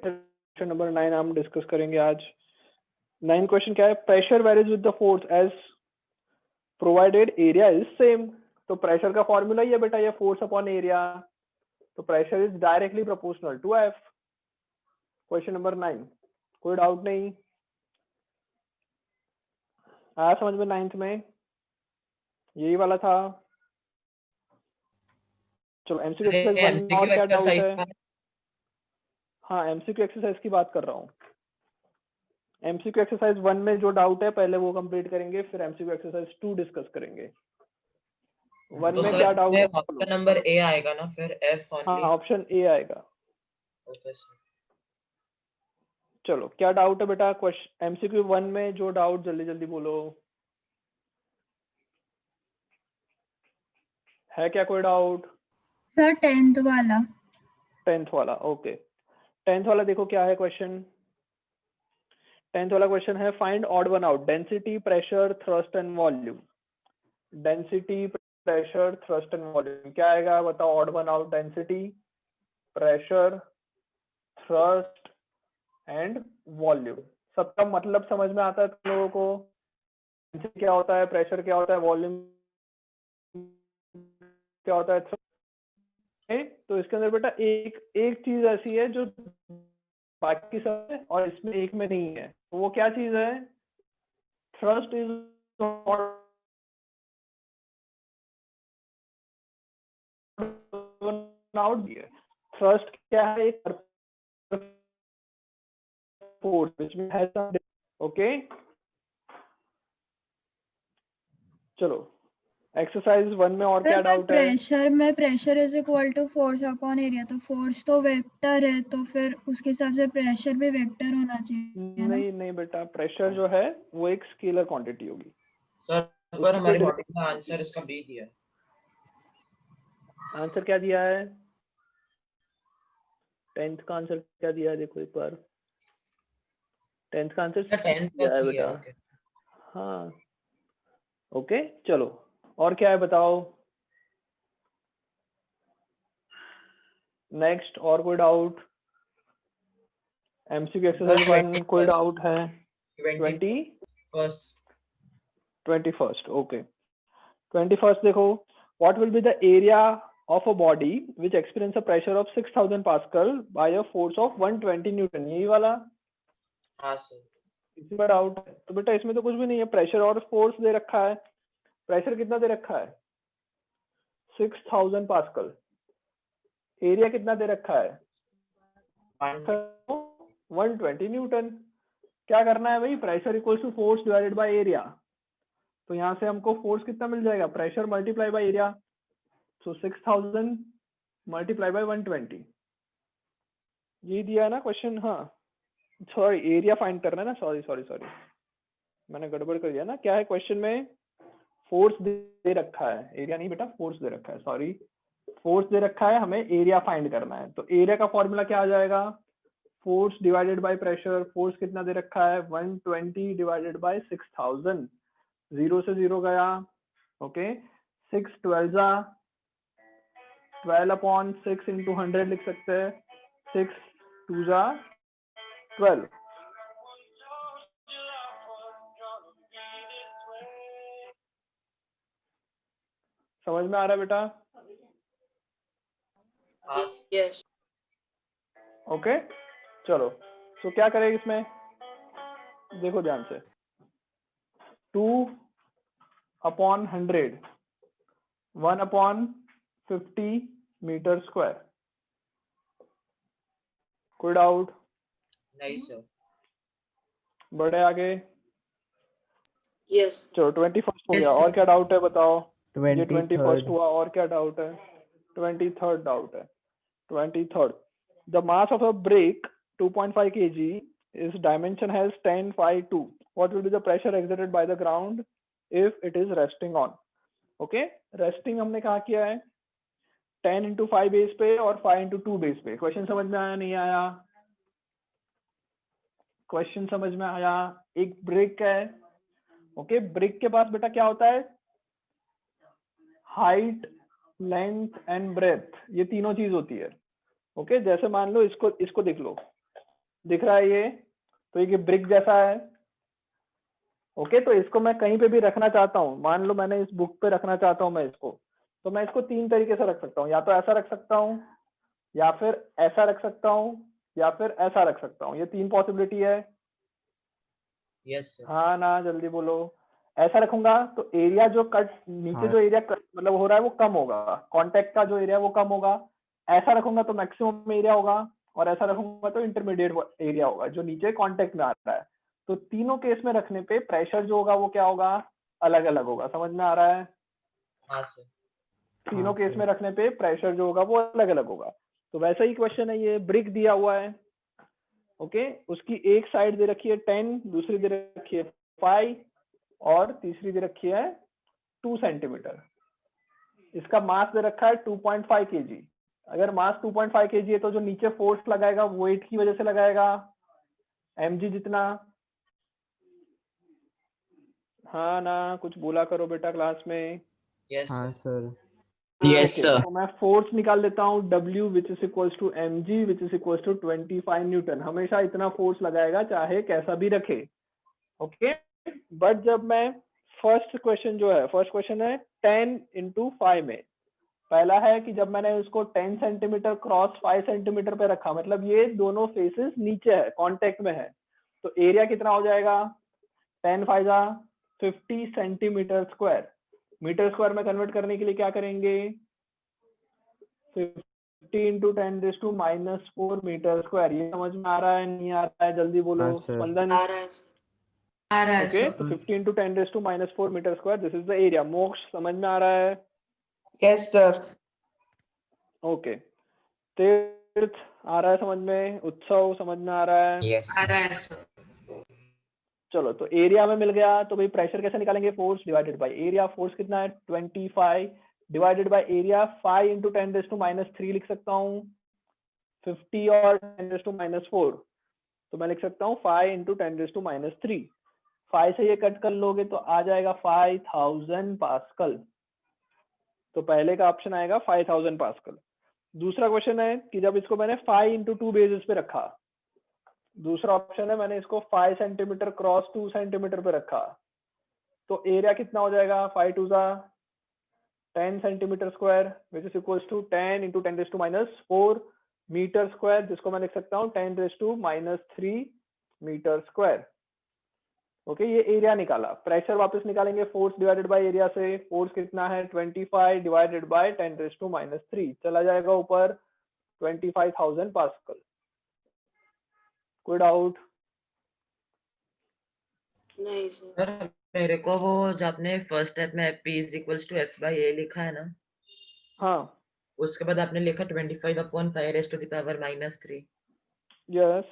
Question number 9 हम discuss करेंगे आज। 9 क्वेश्चन क्या है? Pressure varies with the force as provided area is same. तो प्रेशर का फॉर्मूला ही है बेटा ये फोर्स अपॉन एरिया, तो pressure is directly proportional to F. Question number 9, कोई डाउट नहीं आया समझ में? 9th में यही वाला था। चलो एमसीक्यू एक्सरसाइज 1 और क्या डाउट है? हाँ एमसीक्यू एक्सरसाइज की बात कर रहा हूँ। एमसीक्यू एक्सरसाइज 1 में जो डाउट है पहले वो कंप्लीट करेंगे, फिर एमसीक्यू एक्सरसाइज 2 डिस्कस करेंगे। 1 तो में सर क्या डाउट है? ऑप्शन नंबर ए आएगा ना फिर एफ हाँ ओनली? ऑप्शन ए आएगा। Okay sir. चलो क्या डाउट है बेटा क्वेश्चन एमसीक्यू 1 में जो डाउट जल्दी जल्दी बोलो। है क्या कोई डाउट? सर 10th वाला। 10th वाला ओके। 10th वाला देखो क्या है क्वेश्चन। 10th वाला क्वेश्चन है find odd one out density pressure thrust and volume. Density pressure thrust and volume क्या आएगा बताओ? Odd one out density pressure thrust and volume. सबका मतलब समझ में आता है तुम लोगों को? डेंसिटी क्या होता है, प्रेशर क्या होता है, वॉल्यूम क्या होता है? तो इसके अंदर बेटा एक चीज ऐसी है जो बाकी सब है और इसमें एक में नहीं है, तो वो क्या चीज है? थ्रस्ट इज आउट दिया। थ्रस्ट क्या है? एक force which has some okay. चलो एक्सरसाइज 1 में और क्या डाउट है? प्रेशर में pressure is equal to force upon area, तो फोर्स तो वेक्टर है तो फिर उसके हिसाब से प्रेशर भी वेक्टर होना चाहिए। नहीं नहीं बेटा, प्रेशर जो है वो एक स्केलर क्वांटिटी होगी। सर पर हमारी मॉडल का आंसर इसका बी दिया है। आंसर क्या दिया है? 10th का आंसर क्या दिया है देखो एक बार। 10th का आंसर 10th दिया है बेटा। हाँ ओके चलो और क्या है बताओ। नेक्स्ट और कोई डाउट? एमसीक्यू एक्सरसाइज 1 कोई डाउट है? 21st okay. 21st देखो what will be the area of a body which experience a pressure of 6000 pascal by a force of 120 newton. यही वाला? हाँ सर। इसी में डाउट है तो बेटा इसमें तो कुछ भी नहीं है, प्रेशर और फोर्स दे रखा है। प्रेशर कितना दे रखा है? 6000 पास्कल। एरिया कितना दे रखा है? 120 न्यूटन। क्या करना है भाई? Pressure equals to force divided by area. तो यहाँ से हमको फोर्स कितना मिल जाएगा? Pressure multiply by area. So 6000 multiply by 120। ये दिया है ना क्वेश्चन? हाँ सॉरी एरिया फाइंड करना है ना, सॉरी मैंने गड़बड़ कर दिया ना। क्या है क्वेश्चन में? फोर्स दे रखा है, एरिया नहीं बेटा, फोर्स दे रखा है, सॉरी फोर्स दे रखा है, हमें एरिया फाइंड करना है। तो एरिया का फॉर्मूला क्या आ जाएगा? Force divided by pressure. Force कितना दे रखा है? 120 डिवाइडेड बाय 6000। 0 से 0 गया ओके। 6 12 12 अपॉन 6 इंटू 100 लिख सकते हैं। 6 2 12। समझ में आ रहा है बेटा? यस। ओके चलो तो क्या करें इसमें देखो ध्यान से। 2 अपॉन 100 1 अपॉन 50 मीटर स्क्वायर। कोई डाउट? नहीं सर। बढ़े आगे? यस। चलो 21st हो गया। और क्या डाउट है बताओ? ये 21st 23rd हुआ, और क्या डाउट है? 23rd डाउट है। 23rd the mass of a brake 2.5 kg its dimension has 10 phi 2. What will be the pressure exerted by the ground if it is resting on? Okay resting हमने कहा किया है 10 into 5 base पे और 5 into 2 base पे। Question समझ में आया नहीं आया? क्वेश्चन समझ में आया? एक ब्रेक है ओके। ब्रेक के पास बेटा क्या होता है? हाइट लेंथ एंड ब्रेथ, ये तीनों चीज होती है ओके। जैसे मान लो इसको देख लो, दिख रहा है ये, तो ये ब्रिक जैसा है। ओके, तो इसको मैं कहीं पे भी रखना चाहता हूँ, मान लो मैंने इस बुक पे रखना चाहता हूँ मैं इसको, तो मैं इसको 3 तरीके से रख सकता हूँ, या तो ऐसा रख सकता हूँ, या फिर ऐसा रख सकता हूँ, या फिर ऐसा रख सकता हूँ। ये 3 पॉसिबिलिटी है। Yes sir. हाँ ना, जल्दी बोलो। ऐसा रखूंगा तो एरिया जो कट नीचे हाँ। जो एरिया मतलब हो रहा है वो कम होगा, कांटेक्ट का जो एरिया वो कम होगा। ऐसा रखूंगा तो मैक्सिमम एरिया होगा, और ऐसा रखूंगा तो इंटरमीडिएट एरिया होगा जो नीचे कांटेक्ट में आ रहा है। तो तीनों केस में रखने पे प्रेशर जो होगा वो क्या होगा, अलग अलग होगा। समझ में आ रहा है? हाँ सर। तीनों हाँ, केस सर। में रखने पे प्रेशर जो होगा वो अलग अलग होगा। तो वैसा ही क्वेश्चन है, ये ब्रिक दिया हुआ है। ओके, उसकी एक साइड दे रखी है 10, दूसरी दे रखी है 5, और तीसरी दे रखी है 2 सेंटीमीटर। इसका मास दे रखा है 2.5 kg। अगर मास 2.5 kg है तो जो नीचे फोर्स लगाएगा वो वेट की वजह से लगाएगा, mg जितना। हाँ ना, कुछ बोला करो बेटा क्लास में। यस हाँ sir. Sir. Yes Okay, sir. तो मैं फोर्स निकाल लेता हूँ W which is equals to mg which is equals to 25 newton. हमेशा इतना फोर्स लगाएगा चाहे कैसा भी रखे। ओके, बट जब मैं फर्स्ट क्वेश्चन जो है, फर्स्ट क्वेश्चन है 10 into 5 में, पहला है कि जब मैंने उसको 10 सेंटीमीटर क्रॉस 5 सेंटीमीटर पे रखा, मतलब ये दोनों फेसेस नीचे है, कांटेक्ट में है, तो एरिया कितना हो जाएगा, 10 5 50 सेंटीमीटर स्क्वायर। मीटर स्क्वायर में कन्वर्ट करने के लिए क्या करेंगे, 50 into 10⁻⁻4 मीटर स्क्वायर। ये समझ में आ रहा है नहीं आ रहा है, जल्दी बोलो हाँ, सर। स्पंदन। आ रहा है ओके, सर। तो 50 into 10⁻⁻4 metre square, this is the area. Moksh समझ में आ रहा है? Yes sir. ओके, तीर्थ आ रहा है समझ में? उत्सव समझ में आ रहा है? यस आ रहा है सर। चलो, तो एरिया में मिल गया, तो भाई प्रेशर कैसे निकालेंगे, force divided by area. Force कितना है 25 डिवाइडेड बाय एरिया, 5 into 10⁻³ लिख सकता हूँ, 50 और 10⁻⁴, तो मैं लिख सकता हूँ 5 into 10⁻³ 5 से ये कट कर लोगे तो आ जाएगा 5000 पास्कल। तो पहले का ऑप्शन आएगा 5000 पास्कल। दूसरा क्वेश्चन है कि जब इसको मैंने 5 into 2 बेसिस पे रखा, दूसरा ऑप्शन है मैंने इसको 5 सेंटीमीटर क्रॉस 2 सेंटीमीटर पे रखा, तो एरिया कितना हो जाएगा, 5 2 10 centimetre square which is equals to 10 into 10⁻⁴ metre square, जिसको मैं लिख सकता हूँ 10⁻³ मीटर स्क्वायर। ओके, ये एरिया निकाला। प्रेशर वापस निकालेंगे फोर्स डिवाइडेड बाय एरिया से। फोर्स कितना है 25 डिवाइडेड बाय 10⁻³ चला जाएगा ऊपर 25,000 पास्कल। कोई डाउट? नहीं सर। सर मेरे को वो जो आपने फर्स्ट स्टेप में P is equals to F/A लिखा है ना, हाँ, उसके बाद आपने लिखा 25/5⁻³ यस।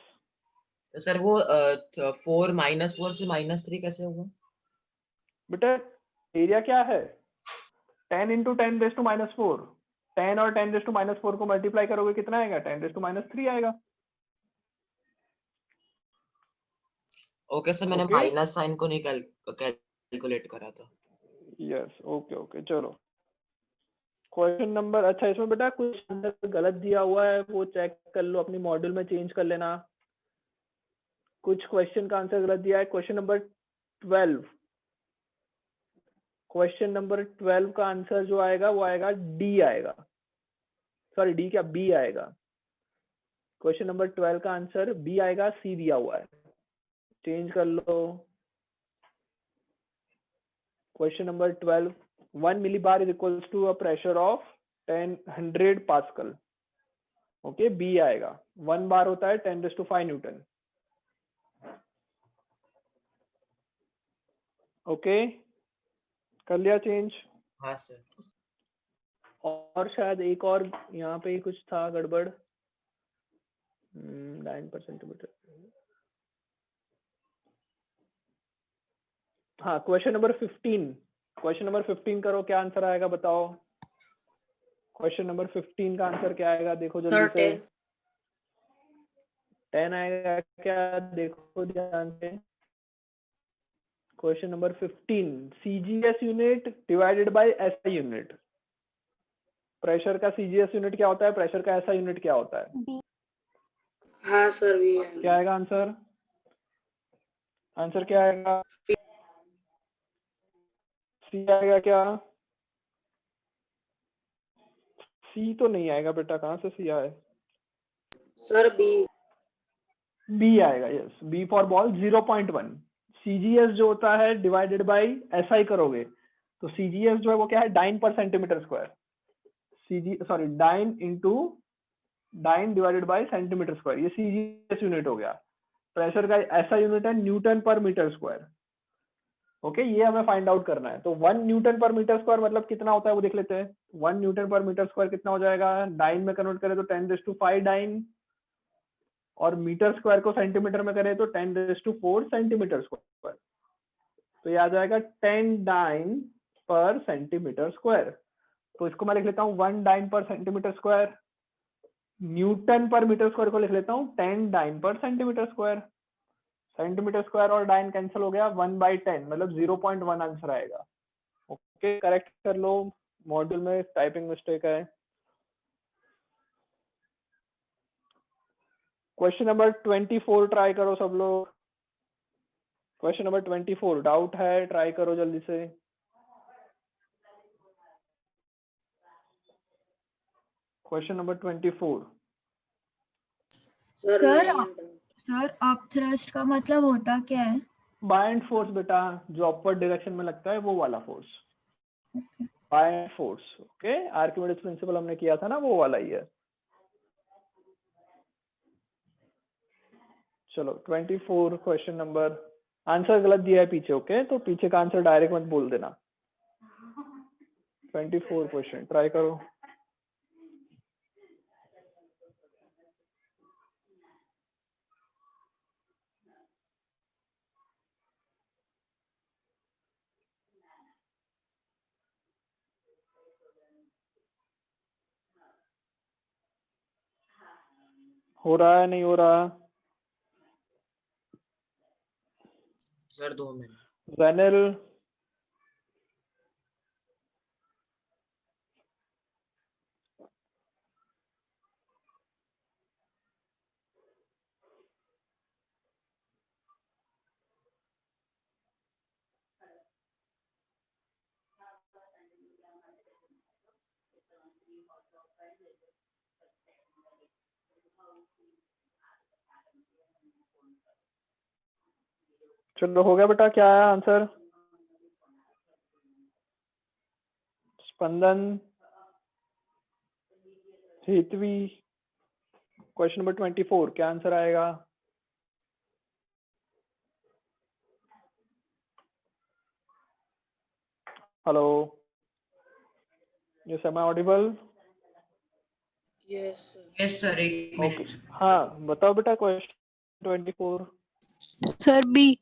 तो सर वो 4 -4 से -3 कैसे होगा? बेटा एरिया क्या है, 10 into 10⁻⁴। 10 और 10⁻⁴ को मल्टीप्लाई करोगे कितना आएगा, 10⁻³ आएगा। ओके सर, मैंने Okay. माइनस साइन को नहीं कैलकुलेट करा था। यस, ओके ओके, चलो क्वेश्चन नंबर, अच्छा इसमें बेटा कुछ अंदर गलत दिया हुआ है, वो चेक कर लो, अपनी मॉड्यूल में चेंज कर लेना। कुछ क्वेश्चन का आंसर गलत दिया है। क्वेश्चन नंबर 12, क्वेश्चन नंबर 12 का आंसर जो आएगा वो आएगा डी आएगा, सॉरी डी क्या, बी आएगा। क्वेश्चन नंबर 12 का आंसर बी आएगा, सी दिया हुआ है, चेंज कर लो। Question number 12, 1 millibar is equals to a pressure of 100 pascal. Okay, B आएगा। 1 बार होता है 10⁵ न्यूटन। ओके, कर लिया चेंज। हाँ सर। और शायद एक और यहाँ पे कुछ था गड़बड़, 9%। हाँ, क्वेश्चन नंबर 15, क्वेश्चन नंबर 15 करो, क्या आंसर आएगा बताओ। क्वेश्चन नंबर 15 का आंसर क्या आएगा, देखो जल्दी से। 10 आएगा क्या, देखो ध्यान से। Question number 15, CGS unit divided by SI unit. Pressure का सीजीएस यूनिट क्या होता है, प्रेशर का एसआई यूनिट क्या होता है? हाँ सर भी है। क्या आएगा आंसर? आंसर क्या आएगा? सी आएगा क्या? सी तो नहीं आएगा बेटा, कहाँ से सी आए? Sir B. बी आएगा, yes, B for ball 0.1। CGS जो होता है डिवाइडेड बाई एसआई करोगे तो सीजीएस जो है वो क्या है, dyne per centimetre square. Dyne into dyne divided by centimetre square, ये सीजीएस यूनिट हो गया। प्रेशर का ऐसा यूनिट है न्यूटन पर मीटर स्क्वायर। ओके, ये हमें फाइंड आउट करना है। तो 1 न्यूटन पर मीटर स्क्वायर मतलब कितना होता है वो देख लेते हैं। 1 न्यूटन पर मीटर स्क्वायर कितना हो जाएगा, डाइन में कन्वर्ट करें तो 10⁵ डाइन, और मीटर स्क्वायर को सेंटीमीटर में करें तो 10⁴ सेंटीमीटर स्क्वायर। तो ये आ जाएगा 10 डाइन पर सेंटीमीटर स्क्वायर। तो इसको मैं लिख लेता हूँ 1 dine per centimetre square. Newton पर मीटर स्क्वायर को लिख लेता हूँ 10 dine per centimetre square. Centimetre square और डाइन कैंसिल हो गया, 1/10 मतलब 0.1 आंसर आएगा। ओके, करेक्ट कर लो, मॉड्यूल में टाइपिंग मिस्टेक है। क्वेश्चन नंबर 24 ट्राई करो सब लोग। क्वेश्चन नंबर 24 डाउट है, ट्राई करो जल्दी से। Question number 24। सर सर नहीं है। सर अपथ्रस्ट का मतलब होता क्या है? बाइंड फोर्स बेटा, जो अपवर्ड डायरेक्शन में लगता है वो वाला force, buoyant force. Okay, Archimedes principal हमने किया था ना, वो वाला ही है। चलो 24 क्वेश्चन नंबर, आंसर गलत दिया है पीछे। ओके, तो पीछे का आंसर डायरेक्ट मत बोल देना। 24 क्वेश्चन ट्राई करो। हो रहा है नहीं हो रहा? Sir 2 minute. वैनल, चलो हो गया बेटा, क्या है answer? Spandan, Hetvi, question number 24 क्या आंसर आएगा? Hello, yes, am I audible? Yes sir. Yes sir, 1 okay, minute. हाँ बताओ बेटा, question 24। Sir B.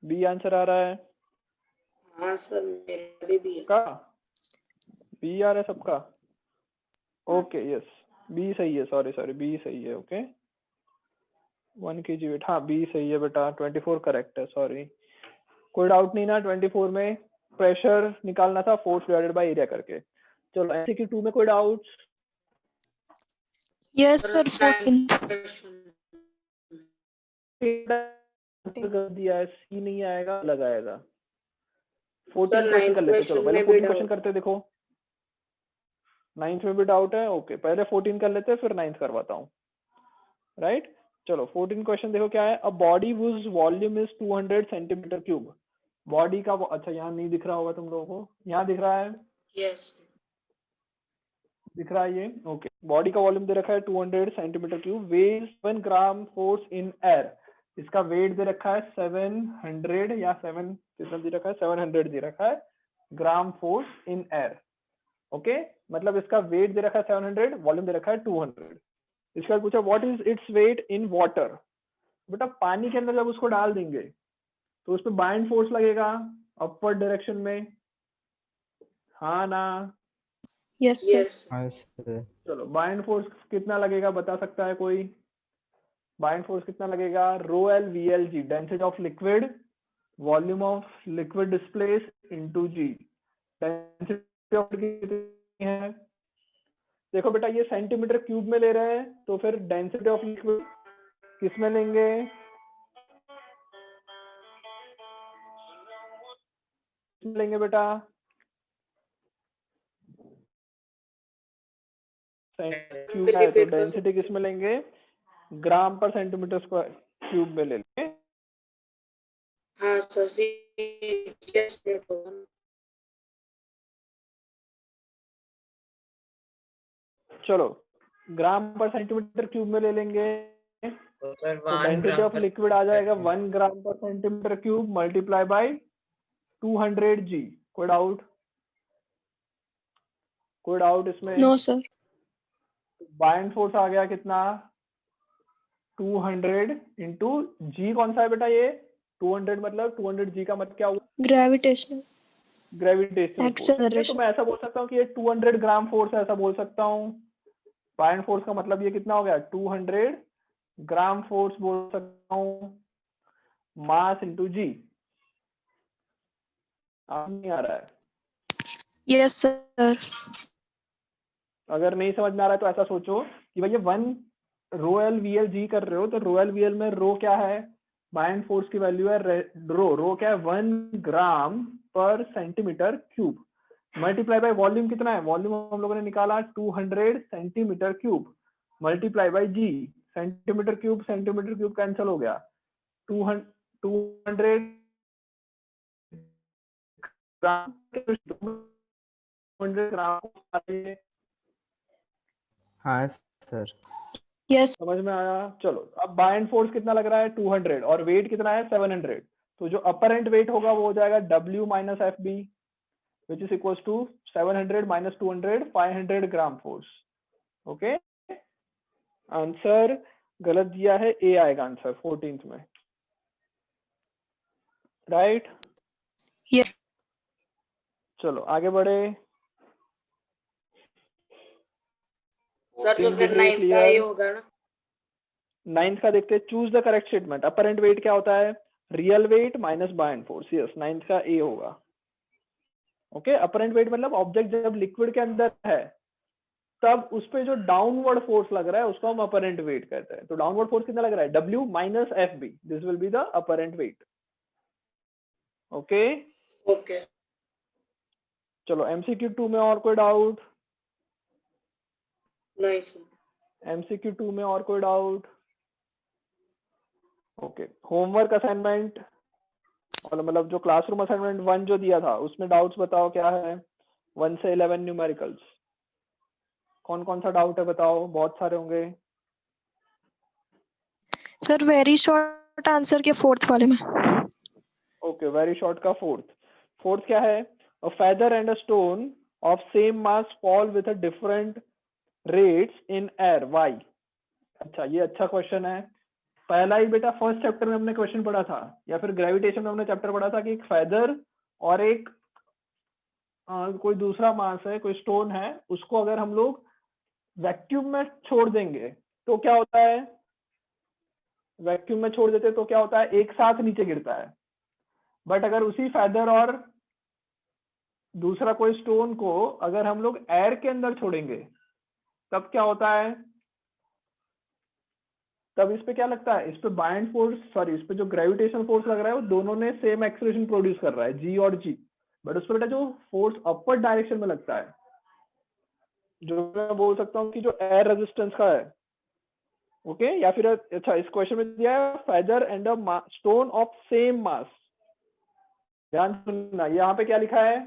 B answer आ रहा है हाँ सर मेरा भी है। का? बी आ रहा है सबका? ओके, यस, बी सही है। सॉरी बी सही है। ओके, 1 kg वेट, हाँ बी सही है बेटा, 24 करेक्ट है। सॉरी, कोई डाउट नहीं ना? 24 में प्रेशर निकालना था फोर्स डिवाइडेड बाय एरिया करके। चलो एमसीक्यू 2 में कोई डाउट्स? Yes sir 14। कर दिया है, सी नहीं आएगा, अलग आएगा। 14 सर क्वेश्चन कर 9th लेते, चलो क्वेश्चन पहले में भी 14 क्वेश्चन डाउट। करते, देखो 9th में भी डाउट है। ओके, पहले 14 कर लेते, फिर 9th करवाता हूँ। राइट, चलो 14 क्वेश्चन देखो क्या है। A body whose volume is 200 centimetre cube. Body का, अच्छा यहाँ नहीं दिख रहा होगा तुम लोगों को, यहाँ दिख रहा है? यस दिख रहा है ये? ओके, बॉडी का वॉल्यूम दे रखा है 200 centimetre cube, weighs 7 gram force in air. इसका वेट दे रखा है 700 या 7 कितना दे रखा है, 700 दे रखा है ग्राम फोर्स इन एयर। ओके, मतलब इसका वेट दे रखा है 700, वॉल्यूम दे रखा है 200। इसका पूछा what is its weight in water. बेटा पानी के अंदर जब उसको डाल देंगे तो उस पर बाइंड फोर्स लगेगा अपवर्ड डायरेक्शन में, हाँ ना? Yes sir. यस चलो बाइंड फोर्स कितना लगेगा बता सकता है कोई? बाइंड फोर्स कितना लगेगा? Rho L V L G, density of liquid, volume of liquid displace into G. Density of कितनी है? देखो बेटा ये सेंटीमीटर क्यूब में ले रहे हैं, तो फिर डेंसिटी ऑफ लिक्विड किस में लेंगे? लेंगे बेटा क्यूब है, तो डेंसिटी किस में लेंगे? ग्राम पर सेंटीमीटर स्क्वायर क्यूब में ले लेंगे। हाँ सर, CGS यूनिट होगा ना। चलो ग्राम पर सेंटीमीटर क्यूब में ले लेंगे, तो सर तो 1 डेंसिटी ग्राम ऑफ पर लिक्विड आ जाएगा 1 gram per centimetre cube multiply bye 200 G। कोई डाउट? कोई डाउट इसमें? No, sir. बाइंड फोर्स आ गया कितना? 200 इंटू जी कौन सा है बेटा? ये 200 मतलब 200 G का मतलब क्या हुआ? Gravitational. Gravitational force. तो Acceleration. मैं ऐसा बोल सकता हूँ कि ये 200 ग्राम फोर्स है, ऐसा बोल सकता हूँ। बाइंड फोर्स का मतलब ये कितना हो गया? 200 ग्राम फोर्स बोल सकता हूँ, मास इंटू जी। आप नहीं आ रहा है? Yes, sir. अगर नहीं समझ में आ रहा है तो ऐसा सोचो कि भैया 1 रो एल वी एल जी कर रहे हो, तो रो एल वी एल में रो क्या है? बाइंड फोर्स की वैल्यू है रो क्या है? 1 gram per centimetre cube multiply by volume कितना है? वॉल्यूम हम लोगों ने निकाला 200 centimetre cube multiply by G. Centimetre cube cancel हो गया। 200 ग्राम 200 ग्राम। हाँ सर। Yes. समझ में आया? चलो अब बाइंड फोर्स कितना लग रहा है? 200 और वेट कितना है? 700। तो जो अपरेंट वेट होगा वो हो जाएगा W minus F B which is equal to 700 minus 200 500 gram force. Okay, answer गलत दिया है, ए आएगा आंसर 14th में, राइट? Yes. चलो आगे बढ़े। सर तो फिर 9th का ये होगा ना। 9th का देखते हैं। Choose the correct statement. Apparent wait क्या होता है? Real wait minus buoyant force. Yes, 9th का ए होगा। ओके, अपरेंट वेट मतलब ऑब्जेक्ट जब लिक्विड के अंदर है तब उस पे जो डाउनवर्ड फोर्स लग रहा है उसको हम अपरेंट वेट कहते हैं। तो डाउनवर्ड फोर्स कितना लग रहा है? W minus F B, this will be the apparent weight. Okay, okay चलो MCQ 2 में और कोई डाउट? नहीं सर। MCQ 2 में और कोई डाउट? ओके, होमवर्क असाइनमेंट और मतलब जो क्लासरूम असाइनमेंट 1 जो दिया था उसमें डाउट्स बताओ क्या है? 1 से 11 न्यूमेरिकल्स। कौन कौन सा डाउट है बताओ? बहुत सारे होंगे। Sir, very short answer के fourth वाले में. ओके, वेरी शॉर्ट का फोर्थ क्या है? A feather and a stone of same mass fall with a different rates in air, why? अच्छा, ये अच्छा क्वेश्चन है। पहला ही बेटा फर्स्ट चैप्टर में हमने क्वेश्चन पढ़ा था, या फिर ग्रेविटेशन में हमने चैप्टर पढ़ा था कि एक फेदर और एक कोई दूसरा मास है, कोई स्टोन है, उसको अगर हम लोग वैक्यूम में छोड़ देंगे तो क्या होता है? वैक्यूम में छोड़ देते तो क्या होता है? एक साथ नीचे गिरता है। बट अगर उसी फेदर और दूसरा कोई स्टोन को अगर हम लोग एयर के अंदर छोड़ेंगे तब क्या होता है? तब इस पे क्या लगता है? इस पे बाइंड फोर्स, सॉरी, इस पे जो ग्रेविटेशनल फोर्स लग रहा है वो दोनों ने सेम एक्सेलरेशन प्रोड्यूस कर रहा है, जी और जी। बट उस पर बेटा जो फोर्स अपर डायरेक्शन में लगता है, जो मैं बोल सकता हूँ कि जो एयर रेजिस्टेंस का है। ओके, या फिर अच्छा, इस क्वेश्चन में दिया है feather and a stone of same mass. ध्यान सुनना, यहाँ पे क्या लिखा है?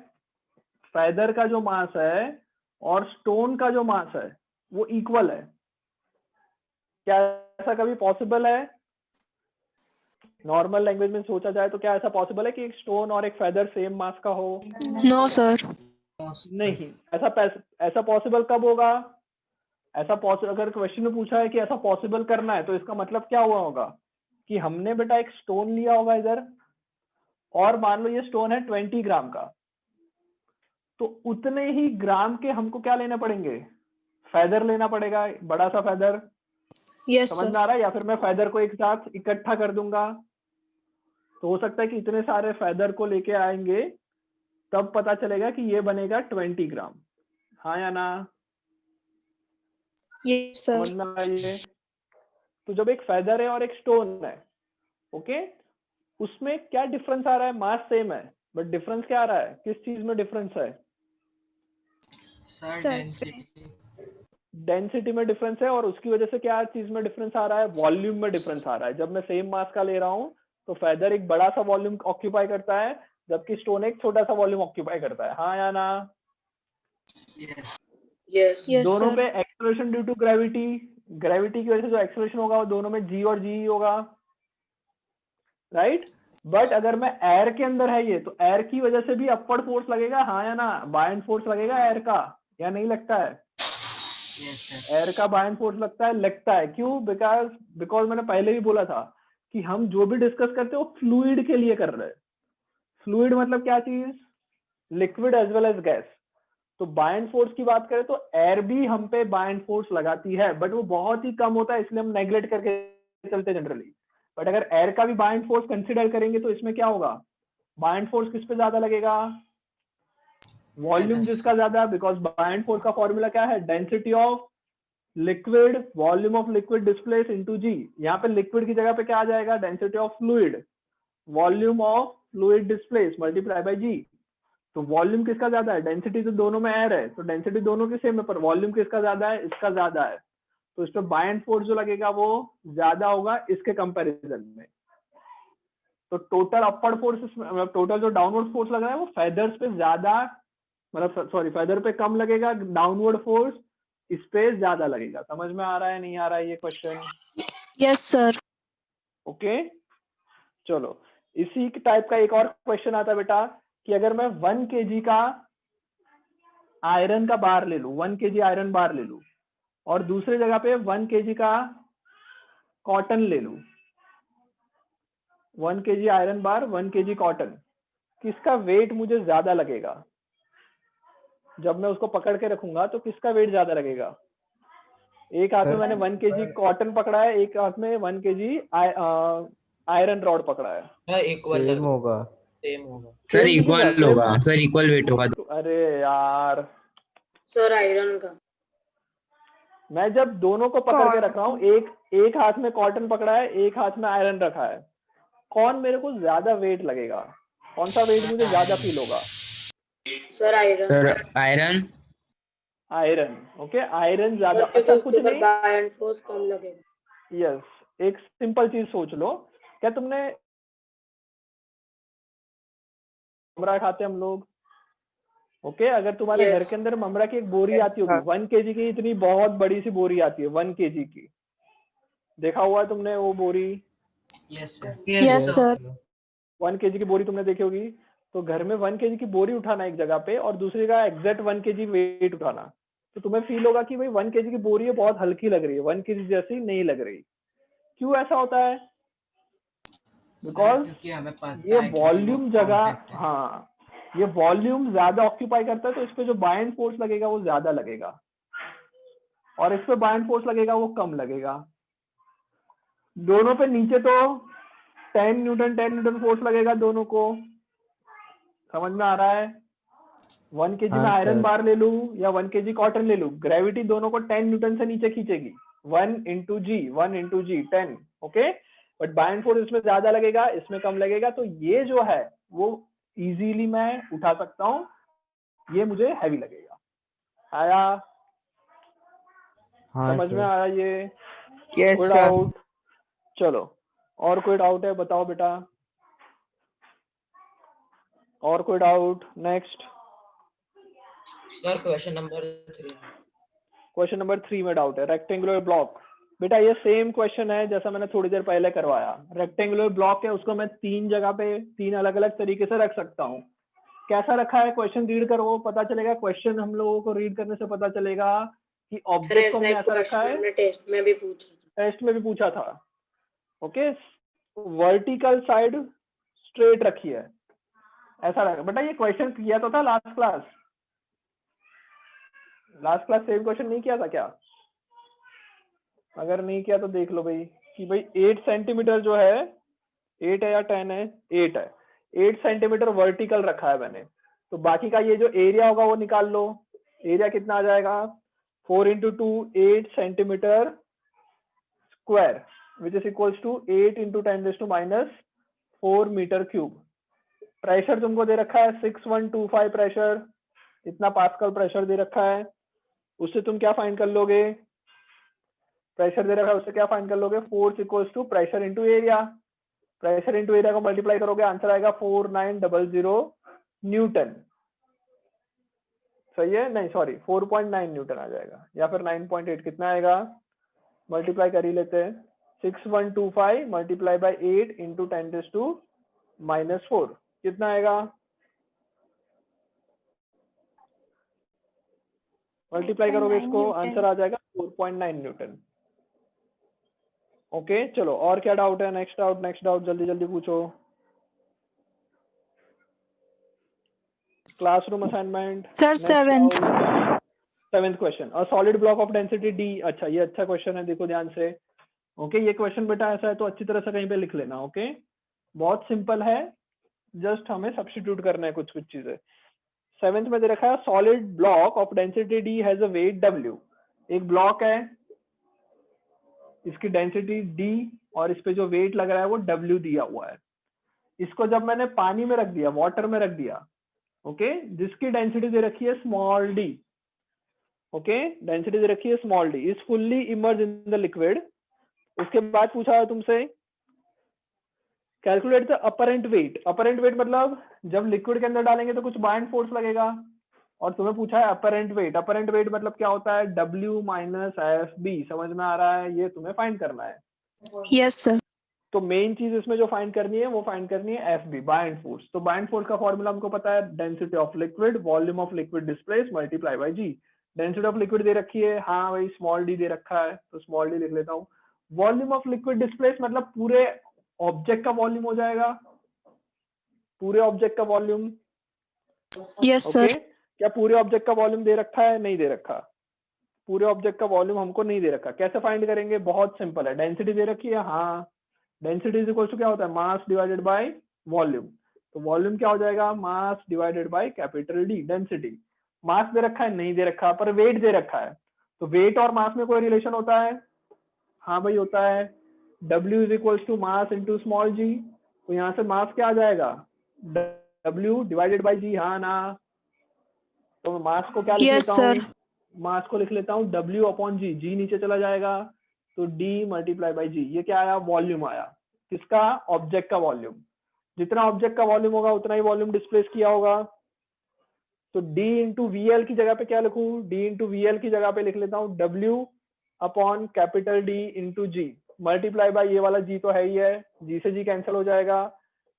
फेदर का जो मास है और स्टोन का जो मास है वो इक्वल है। क्या ऐसा कभी पॉसिबल है? नॉर्मल लैंग्वेज में सोचा जाए तो क्या ऐसा पॉसिबल है कि एक स्टोन और एक फेदर सेम मास का हो? No, sir. नहीं। ऐसा पॉसिबल कब होगा? ऐसा पॉसिबल अगर क्वेश्चन में पूछा है कि ऐसा पॉसिबल करना है तो इसका मतलब क्या हुआ होगा कि हमने बेटा एक स्टोन लिया होगा इधर, और मान लो ये स्टोन है 20 ग्राम का, तो उतने ही ग्राम के हमको क्या लेना पड़ेंगे? फेदर लेना पड़ेगा, बड़ा सा फेदर। Yes, समझ sir. में आ रहा है? या फिर मैं फेदर को एक साथ इकट्ठा कर दूंगा, तो हो सकता है कि इतने सारे फेदर को लेके आएंगे तब पता चलेगा कि ये बनेगा 20 ग्राम। हाँ या ना? Yes, समझ sir. में आ रही है? तो जब एक फेदर है और एक स्टोन है, ओके, उसमें क्या डिफरेंस आ रहा है? मास सेम है, बट डिफरेंस क्या आ रहा है? किस चीज में डिफरेंस है? Sir Sir. डेंसिटी। डेंसिटी में डिफरेंस है, और उसकी वजह से क्या चीज में डिफरेंस आ रहा है? वॉल्यूम में डिफरेंस आ रहा है। जब मैं सेम मास का ले रहा हूँ तो फेदर एक बड़ा सा वॉल्यूम ऑक्यूपाई करता है, जबकि स्टोन एक छोटा सा वॉल्यूम ऑक्यूपाई करता है। हाँ या ना? यस। Yes. Yes, दोनों sir. पे acceleration due to gravity, gravity की वजह से जो एक्सेलरेशन होगा वो दोनों में जी और जी होगा, राइट? बट अगर मैं एयर के अंदर है ये, तो एयर की वजह से भी अपवर्ड फोर्स लगेगा, हाँ या ना? बायएंड फोर्स लगेगा एयर का, या नहीं लगता है? यस एयर का बायएंड फोर्स लगता है। क्यों? बिकॉज मैंने पहले भी बोला था कि हम जो भी डिस्कस करते हैं वो फ्लूइड के लिए कर रहे हैं। फ्लूइड मतलब क्या चीज? Liquid as well as gas. तो बायएंड फोर्स की बात करें तो एयर भी हम पे बायएंड फोर्स लगाती है, बट वो बहुत ही कम होता है, इसलिए हम नेग्लेक्ट करके चलते जनरली। बट अगर एयर का भी बायएंड फोर्स कंसिडर करेंगे तो इसमें क्या होगा? बायएंड फोर्स किस पे ज्यादा लगेगा? वॉल्यूम जिसका ज्यादा, बिकॉज बायएंड फोर्स का फॉर्मूला क्या है? Density of liquid, volume of liquid displace into g. यहाँ पे लिक्विड की जगह पे क्या आ जाएगा? Density of fluid, volume of fluid displace multiply by g. तो वॉल्यूम किसका ज्यादा है? डेंसिटी तो दोनों में एयर है, तो डेंसिटी दोनों की सेम है, पर वॉल्यूम किसका ज्यादा है? इसका ज्यादा है। तो इस पे बायएंड फोर्स जो लगेगा वो ज्यादा होगा इसके कंपैरिजन में। तो टोटल अपवर्ड फोर्स, मतलब टोटल जो डाउनवर्ड फोर्स लग रहा है वो फेदर्स पे ज्यादा, मतलब सॉरी फेदर पे कम लगेगा, डाउनवर्ड फोर्स इस पे ज्यादा लगेगा। समझ में आ रहा है नहीं आ रहा है ये क्वेश्चन? Yes, sir. ओके, चलो इसी टाइप का एक और क्वेश्चन आता है बेटा, कि अगर मैं 1 kg का आयरन का बार ले लूं, 1 kg आयरन बार ले लूं, और दूसरी जगह पे 1 kg का कॉटन ले लूं, 1 kg iron bar 1 kg cotton, किसका वेट मुझे ज्यादा लगेगा? जब मैं उसको पकड़ के रखूंगा तो किसका वेट ज्यादा लगेगा? एक हाथ में मैंने 1 kg कॉटन पकड़ा है, एक हाथ में 1 kg आयरन रॉड पकड़ा है। सर इक्वल सेम होगा। सेम होगा। सर Same दिखेगा? इक्वल होगा, सर इक्वल वेट होगा। अरे यार, Sir, iron का. मैं जब दोनों को पकड़ के रख रहा हूँ, Cotton. एक हाथ में कॉटन पकड़ा है, एक हाथ में आयरन रखा है, कौन मेरे को ज्यादा वेट लगेगा? कौन सा वेट मुझे ज्यादा फील होगा? Sir, iron. Sir iron. Iron. Okay, iron ज्यादा। और क्योंकि अच्छा उसके कुछ ऊपर नहीं, बायएंड फोर्स कम लगेगा. यस, एक सिंपल चीज सोच लो, क्या तुमने ममरा खाते हम लोग? ओके, अगर तुम्हारे Yes. घर के अंदर ममरा की एक बोरी आती होगी, 1 kg की, इतनी बहुत बड़ी सी बोरी आती है 1 kg की, देखा हुआ है तुमने वो बोरी? Yes sir. Yes, sir. 1 kg की बोरी तुमने देखी होगी। तो घर में 1 kg की बोरी उठाना एक जगह पे, और दूसरी जगह एग्जैक्ट 1 kg वेट उठाना, तो तुम्हें फील होगा कि भाई 1 kg की बोरी है, बहुत हल्की लग रही है, 1 kg जैसी नहीं लग रही। क्यों ऐसा होता है? बिकॉज क्योंकि हमें पता ये है कि वॉल्यूम वो जगह, compact है। हाँ, ये वॉल्यूम ज्यादा ऑक्यूपाई करता है, तो इस पे जो बायएंड फोर्स लगेगा वो ज्यादा लगेगा, और इस पे बायएंड फोर्स लगेगा वो कम लगेगा। दोनों पे नीचे तो 10 न्यूटन फोर्स लगेगा दोनों को। समझ में आ रहा है? 1 kg में हाँ आयरन सर। बार ले लूं या 1 kg कॉटन ले लूं, ग्रेविटी दोनों को 10 न्यूटन से नीचे खींचेगी। 1 into g 10। Okay, but buoyant force इसमें ज्यादा लगेगा, इसमें कम लगेगा, तो ये जो है वो इजीली मैं उठा सकता हूँ, ये मुझे हैवी लगेगा। आया हाँ समझ में? सर। आया ये? यस कोई सर। डाउट? चलो, और कोई डाउट है? बताओ बेटा, और कोई doubt? Next sir question number 3। Question number 3 में डाउट है, रेक्टेंगुलर ब्लॉक। बेटा ये सेम क्वेश्चन है जैसा मैंने थोड़ी देर पहले करवाया। रेक्टेंगुलर ब्लॉक है, उसको मैं 3 जगह पे 3 अलग अलग तरीके से रख सकता हूँ। कैसा रखा है? क्वेश्चन रीड करो, पता चलेगा। क्वेश्चन हम लोगों को रीड करने से पता चलेगा कि सर ऑब्जेक्ट को ऐसा हमने एक ऐसा रखा क्वेश्चन है। हमने टेस्ट में भी पूछा था. टेस्ट में भी पूछा था। ओके, वर्टिकल साइड स्ट्रेट रखी है, ऐसा रखा। बेटा ये क्वेश्चन किया तो था लास्ट क्लास सेम क्वेश्चन नहीं किया था क्या? अगर नहीं किया तो देख लो भाई, कि भाई 8 सेंटीमीटर जो है, 8 है या 10 है? 8 है। 8 सेंटीमीटर वर्टिकल रखा है मैंने, तो बाकी का ये जो एरिया होगा वो निकाल लो। एरिया कितना आ जाएगा? 4 into 2 8 centimeter square, which is equals to 8 into 10 raised to minus 4 meter cube. Pressure तुमको दे रखा है 6125 प्रेशर, इतना पास्कल प्रेशर दे रखा है, उससे तुम क्या फाइंड कर लोगे? प्रेशर दे रखा है उससे क्या फाइंड कर लोगे? Force equals to pressure into area, pressure into area को मल्टीप्लाई करोगे, आंसर आएगा 4900 न्यूटन। सही है? नहीं सॉरी 4.9 न्यूटन आ जाएगा, या फिर 9.8, कितना आएगा? मल्टीप्लाई कर ही लेते हैं, 6125 multiply by 8 into 10 raise to minus 4, कितना आएगा? मल्टीप्लाई करोगे इसको, आंसर आ जाएगा 4.9 न्यूटन। ओके चलो, और क्या डाउट है? नेक्स्ट डाउट जल्दी जल्दी पूछो। Classroom assignment sir 7th 7th question, a solid block of density D. अच्छा ये अच्छा क्वेश्चन है, देखो ध्यान से। ओके ये क्वेश्चन बेटा ऐसा है तो अच्छी तरह से कहीं पे लिख लेना। ओके बहुत सिंपल है, जस्ट हमें सब्स्टिट्यूट करना है कुछ कुछ चीजें। 7th में दे रखा है solid block of density D has a weight W. एक ब्लॉक है, इसकी डेंसिटी डी और इस पे जो वेट लग रहा है वो डब्ल्यू दिया हुआ है। इसको जब मैंने पानी में रख दिया, वाटर में रख दिया, ओके जिसकी डेंसिटी दे रखी है स्मॉल डी, ओके डेंसिटी दे रखी है small D, is fully emerge in the liquid. उसके बाद पूछा है तुमसे calculate the apparent wait. Apparent wait मतलब जब लिक्विड के अंदर डालेंगे तो कुछ बाइंड फोर्स लगेगा, और तुम्हें पूछा है अपरेंट वेट। अपरेंट वेट मतलब क्या होता है? W minus F B. समझ में आ रहा है? ये तुम्हें फाइंड करना है। Yes sir. तो मेन चीज इसमें जो फाइंड करनी है वो फाइंड करनी है एफ बी, बाइंड फोर्स। तो बाइंड फोर्स का फॉर्मूला हमको पता है, density of liquid volume of liquid displace multiply by g. Density of liquid दे रखी है, हाँ भाई स्मॉल डी दे रखा है तो स्मॉल डी लिख लेता हूँ। वॉल्यूम ऑफ लिक्विड डिस्प्लेस मतलब पूरे ऑब्जेक्ट का वॉल्यूम हो जाएगा, पूरे ऑब्जेक्ट का वॉल्यूम। Yes okay sir. क्या पूरे ऑब्जेक्ट का वॉल्यूम दे रखा है? नहीं दे रखा, पूरे ऑब्जेक्ट का वॉल्यूम हमको नहीं दे रखा। कैसे फाइंड करेंगे? बहुत सिंपल है, डेंसिटी दे रखी है, हाँ डेंसिटी इज इक्वल टू क्या होता है? Mass divided by volume. तो वॉल्यूम क्या हो जाएगा? Mass divided by capital D. Density mass दे रखा है, नहीं दे रखा, पर वेट दे रखा है, तो वेट और मास में कोई रिलेशन होता है? हाँ भाई होता है, W is equal to mass into small g. तो यहाँ से मास क्या आ जाएगा? W डिवाइडेड बाई जी, हाँ ना। तो मास को क्या लिख यस लेता हूँ? सर। मास को लिख लेता हूँ W अपॉन जी, जी नीचे चला जाएगा तो D मल्टीप्लाई बाई जी। ये क्या आया? वॉल्यूम आया। किसका? ऑब्जेक्ट का वॉल्यूम। जितना ऑब्जेक्ट का वॉल्यूम होगा उतना ही वॉल्यूम डिस्प्लेस किया होगा। तो D इंटू VL की जगह पे क्या लिखूं? D इंटू VL की जगह पे लिख लेता हूँ W upon capital D into G, multiply by ये वाला G तो है ही है, G से G कैंसिल हो जाएगा,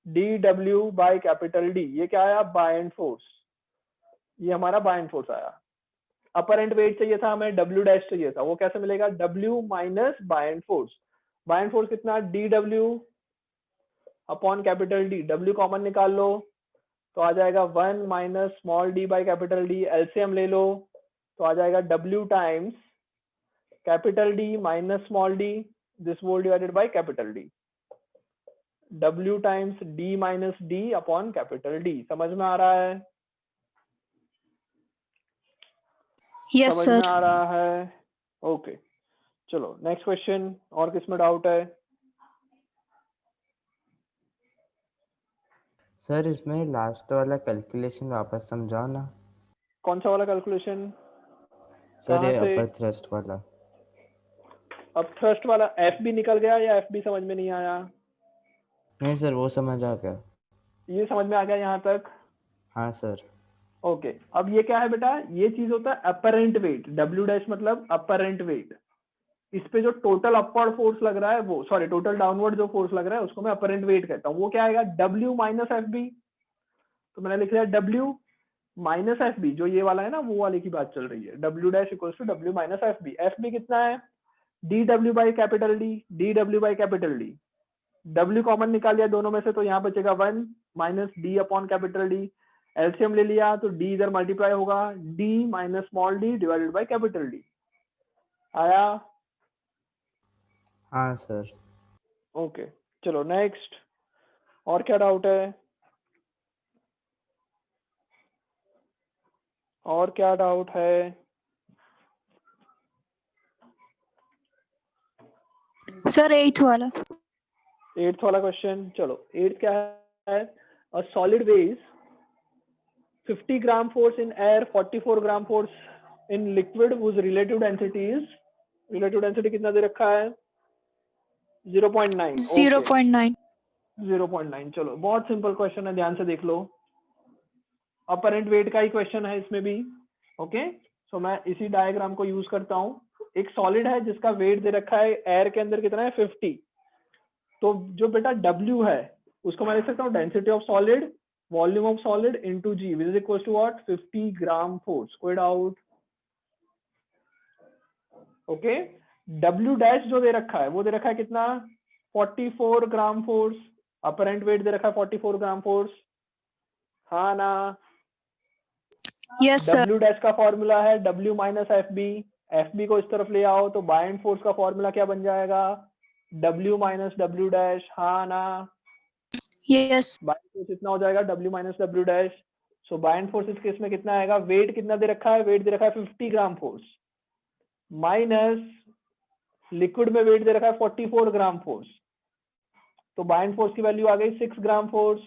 DW बाई कैपिटल D। ये क्या आया? Bind force. ये हमारा बाइंड फोर्स आया। अपरेंट वेट चाहिए था हमें, W डैश चाहिए था, वो कैसे मिलेगा? W minus buoyant force. Buoyant force कितना? DW upon capital D। W common निकाल लो तो आ जाएगा 1 minus small D by capital D. LCM ले लो तो आ जाएगा W times capital D minus small D, this whole divided by capital D। W times D minus D upon capital D। समझ में आ रहा है? यस समझ सर। में आ रहा है? ओके चलो नेक्स्ट क्वेश्चन, और किसमें डाउट है? सर इसमें लास्ट वाला कैलकुलेशन वापस समझाओ ना। कौन सा वाला कैलकुलेशन? सर कहाँ ये से? अपर थ्रस्ट वाला। अब थ्रस्ट वाला एफ बी निकल गया या एफ बी समझ में नहीं आया? नहीं सर वो समझ आ गया। ये समझ में आ गया यहाँ तक? हाँ सर। ओके अब ये क्या है बेटा? ये चीज होता है अपरेंट वेट। W डैश मतलब अपरेंट वेट। इस पे जो टोटल अपवर्ड फोर्स लग रहा है वो, सॉरी टोटल डाउनवर्ड जो फोर्स लग रहा है उसको मैं अपरेंट वेट कहता हूँ। वो क्या आएगा? W minus F B. तो मैंने लिख लिया W माइनस एफ बी, जो ये वाला है ना वो वाले की बात चल रही है। W dash equals to W minus F B. F B कितना है? DW by capital D, DW by capital D। W common निकाल लिया दोनों में से तो यहाँ बचेगा 1 minus D upon capital D। LCM ले लिया तो D इधर मल्टीप्लाई होगा, D minus small d divided by capital D। आया? हाँ सर। ओके चलो नेक्स्ट, और क्या डाउट है? और क्या डाउट है? सर 8th वाला। 8th वाला क्वेश्चन, चलो 8th क्या है? A solid weighs 50 gram force in air, 44 gram force in liquid whose relative density is, relative density कितना दे रखा है? 0.9। 0.9। 0.9। चलो बहुत सिंपल क्वेश्चन है, ध्यान से देख लो। अपरेंट वेट का ही क्वेश्चन है इसमें भी। ओके, सो मैं इसी डायग्राम को यूज करता हूँ। एक सॉलिड है जिसका वेट दे रखा है एयर के अंदर कितना है? 50। तो जो बेटा W है उसको मैं लिख सकता हूँ density of solid, volume of solid into G, which is equal to what? 50 gram force. कोई डाउट? ओके, W डैश जो दे रखा है वो दे रखा है कितना? 44 ग्राम फोर्स। अपरेंट वेट दे रखा है 44 ग्राम फोर्स। हाँ ना? Yes sir. W डैश का फॉर्मूला है W माइनस FB। FB को इस तरफ ले आओ तो बाइंड फोर्स का फॉर्मूला क्या बन जाएगा? W minus W dash. हाँ ना? यस। बाइंड फोर्स इतना हो जाएगा W माइनस W डैश। सो बाइंड फोर्स इस केस में कितना आएगा? वेट कितना दे रखा है? वेट दे रखा है 50 ग्राम फोर्स, माइनस लिक्विड में वेट दे रखा है 44 ग्राम फोर्स। तो बाइंड फोर्स की वैल्यू आ गई 6 gram force.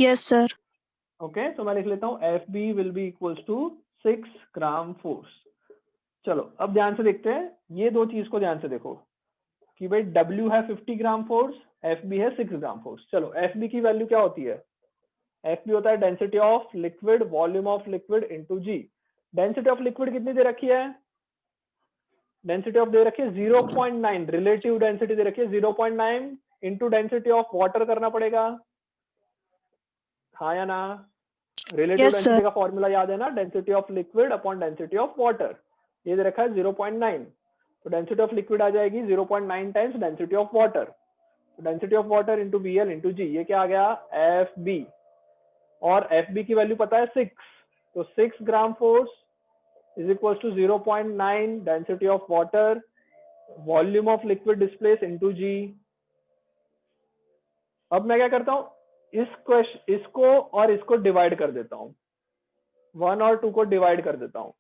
Yes sir. Okay, तो मैं लिख लेता हूँ FB will be equals to 6 gram force. चलो अब ध्यान से देखते हैं, ये दो चीज को ध्यान से देखो कि भाई W है 50 ग्राम फोर्स, FB है 6 ग्राम फोर्स। चलो FB की वैल्यू क्या होती है? FB होता है density of liquid, volume of liquid into G। Density of liquid कितनी दे रखी है? डेंसिटी ऑफ दे रखी है 0.9। रिलेटिव डेंसिटी दे रखी है 0.9 इंटू डेंसिटी ऑफ वाटर करना पड़ेगा। हाँ या ना? Relative yes density sir. का फॉर्मूला याद है ना? Density of liquid upon density of water. ये दे रखा है 0.9, तो डेंसिटी ऑफ लिक्विड आ जाएगी 0.9 times density of water. Density of water into BL into G, ये क्या आ गया? FB। और FB की वैल्यू पता है 6, तो 6 gram force is equal to 0.9 density of water, volume of liquid displace into G। अब मैं क्या करता हूँ, इसको और इसको डिवाइड कर देता हूँ, 1 और 2 को डिवाइड कर देता हूँ।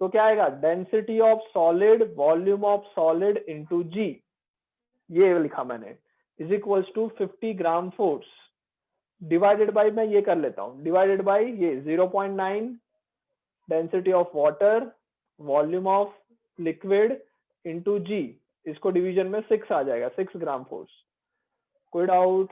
तो क्या आएगा? Density of solid, volume of solid into G, ये लिखा मैंने, is equals to 50 gram force divided by, मैं ये कर लेता हूँ, डिवाइडेड बाय ये 0.9 density of water, volume of liquid into G। इसको डिवीजन में 6 आ जाएगा, 6 ग्राम फोर्स। कोई डाउट?